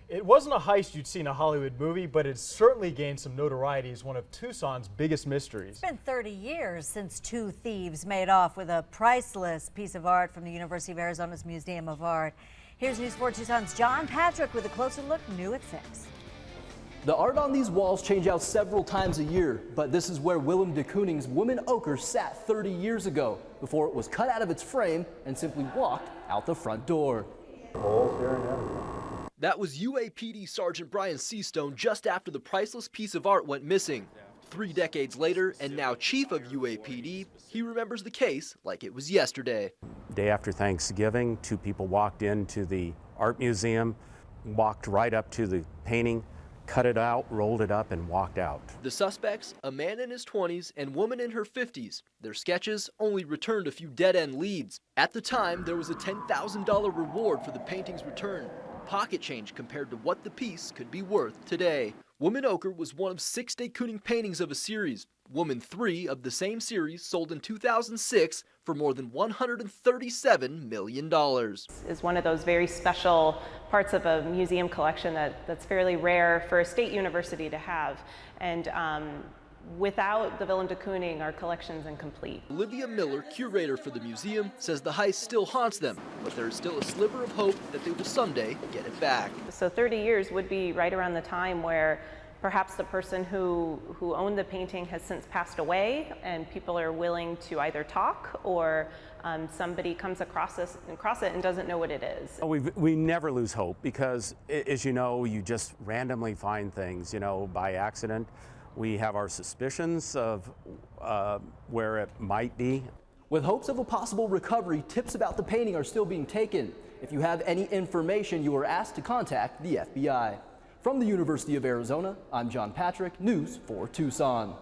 It wasn't a heist you'd see in a Hollywood movie, but it certainly gained some notoriety as one of Tucson's biggest mysteries. It's been 30 years since two thieves made off with a priceless piece of art from the University of Arizona's Museum of Art. Here's News 4 Tucson's John Patrick with a closer look, new at 6. The art on these walls change out several times a year, but this is where Willem de Kooning's Woman-Ochre sat 30 years ago before it was cut out of its frame and simply walked out the front door. That was UAPD Sergeant Brian Seastone just after the priceless piece of art went missing. 3 decades later, and now chief of UAPD, he remembers the case like it was yesterday. Day after Thanksgiving, 2 people walked into the art museum, walked right up to the painting, cut it out, rolled it up, and walked out. The suspects, a man in his 20s and woman in her 50s. Their sketches only returned a few dead-end leads. At the time, there was a $10,000 reward for the painting's return. Pocket change compared to what the piece could be worth today. Woman-Ochre was one of 6 de Kooning paintings of a series. Woman 3 of the same series sold in 2006 for more than $137 million. Is one of those very special parts of a museum collection that's fairly rare for a state university to have. And without the Willem de Kooning, our collection's incomplete. Olivia Miller, curator for the museum, says the heist still haunts them, but there is still a sliver of hope that they will someday get it back. So 30 years would be right around the time where perhaps the person who owned the painting has since passed away, and people are willing to either talk or somebody comes across it and doesn't know what it is. We never lose hope because, as you know, you just randomly find things, by accident. We have our suspicions of where it might be. With hopes of a possible recovery, tips about the painting are still being taken. If you have any information, you are asked to contact the FBI. From the University of Arizona, I'm John Patrick, News 4 Tucson.